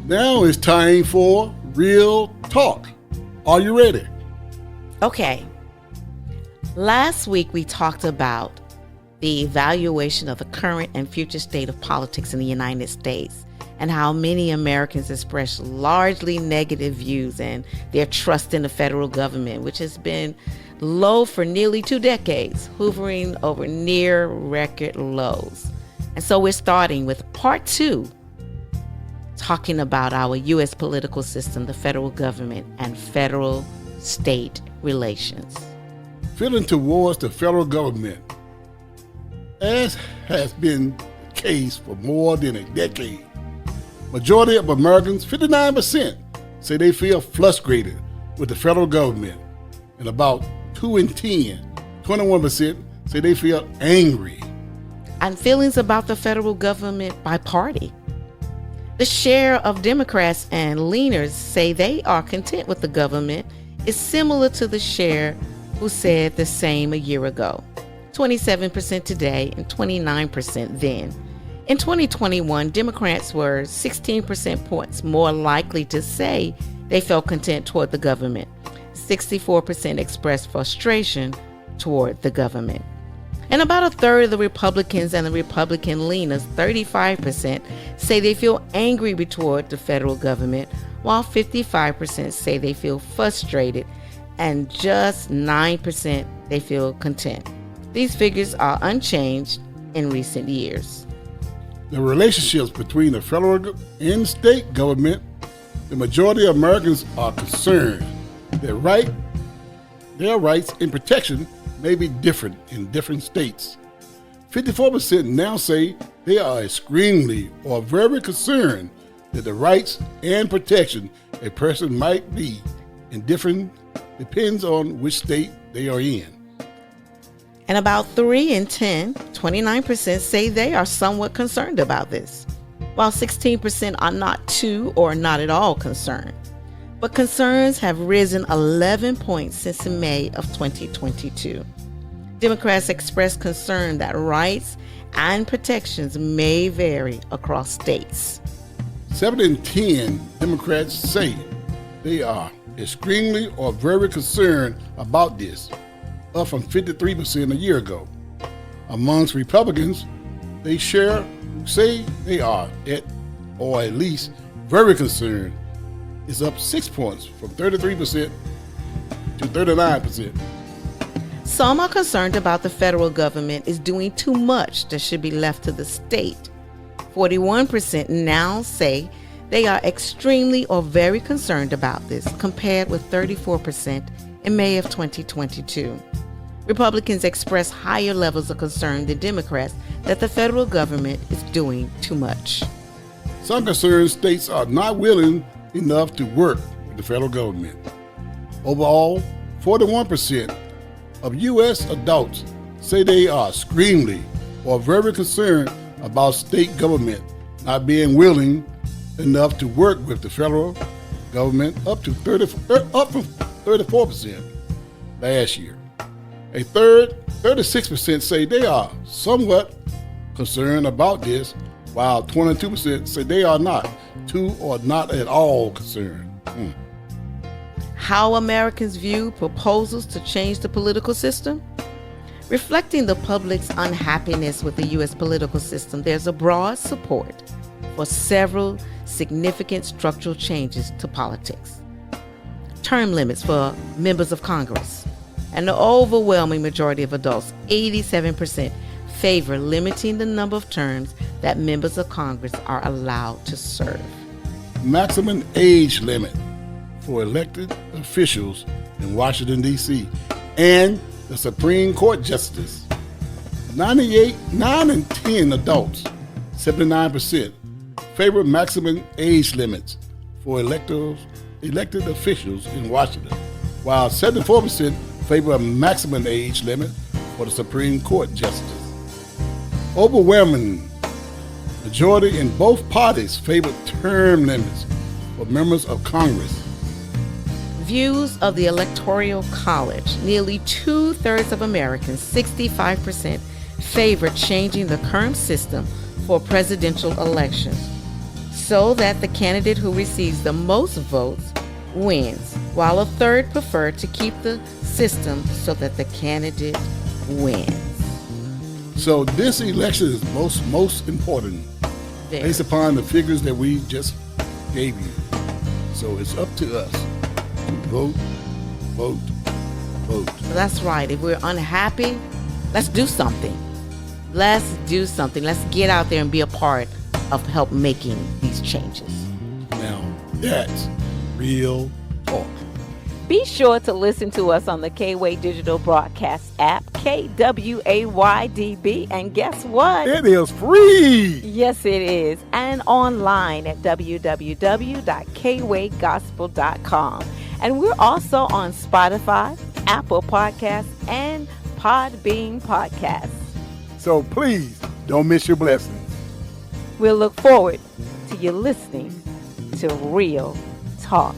Now it's time for Real Talk. Are you ready? Okay. Last week we talked about the evaluation of the current and future state of politics in the United States and how many Americans express largely negative views and their trust in the federal government, which has been low for nearly 2 decades, hovering over near record lows. And so we're starting with part 2, talking about our U.S. political system, the federal government, and federal-state relations. Feeling towards the federal government, as has been the case for more than a decade. Majority of Americans, 59%, say they feel frustrated with the federal government, and about 2 in 10, 21%, say they feel angry. And feelings about the federal government by party. The share of Democrats and leaners say they are content with the government is similar to the share who said the same a year ago. 27% today and 29% then. In 2021, Democrats were 16 percentage points more likely to say they felt content toward the government. 64% expressed frustration toward the government. And about a third of the Republicans and the Republican leaners, 35%, say they feel angry toward the federal government, while 55% say they feel frustrated, and just 9% they feel content. These figures are unchanged in recent years. The relationships between the federal and state government, the majority of Americans are concerned that their rights and protection may be different in different states. 54% now say they are extremely or very concerned that the rights and protection a person might be in different depends on which state they are in. And about 3 in 10, 29%, say they are somewhat concerned about this, while 16% are not too or not at all concerned. But concerns have risen 11 points since May of 2022. Democrats expressed concern that rights and protections may vary across states. 7 in 10 Democrats say they are extremely or very concerned about this, up from 53% a year ago. Amongst Republicans, they say they are or at least very concerned. It's up 6 points from 33% to 39%. Some are concerned about the federal government is doing too much that should be left to the state. 41% now say they are extremely or very concerned about this, compared with 34% in May of 2022. Republicans express higher levels of concern than Democrats that the federal government is doing too much. Some concerned states are not willing enough to work with the federal government. Overall, 41% of U.S. adults say they are extremely or very concerned about state government not being willing enough to work with the federal government, up from 34% last year. A third, 36%, say they are somewhat concerned about this, while 22% say they are not, too or not at all concerned. How Americans view proposals to change the political system? Reflecting the public's unhappiness with the U.S. political system, there's a broad support for several significant structural changes to politics. Term limits for members of Congress. And the overwhelming majority of adults, 87%, favor limiting the number of terms that members of Congress are allowed to serve. Maximum age limit for elected officials in Washington, D.C. and the Supreme Court Justice. 9 in 10 adults, 79%, favor maximum age limits for elected officials in Washington, while 74% favor a maximum age limit for the Supreme Court Justice. Overwhelming majority in both parties favor term limits for members of Congress. Views of the Electoral College. Nearly 2/3 of Americans, 65%, favor changing the current system for presidential elections. so that the candidate who receives the most votes wins, while a third prefer to keep the system so that the candidate wins. So this election is most important based upon the figures that we just gave you. So it's up to us to vote, vote, vote. That's right. If we're unhappy, let's do something. Let's do something. Let's get out there and be a part of help making these changes. Now, that's real talk. Be sure to listen to us on the KWAY Digital Broadcast app, KWAY-DB, and guess what? It is free. Yes, it is. And online at www.kwaygospel.com. And we're also on Spotify, Apple Podcasts, and Podbean Podcasts. So please don't miss your blessings. We'll look forward to you listening to Real Talk.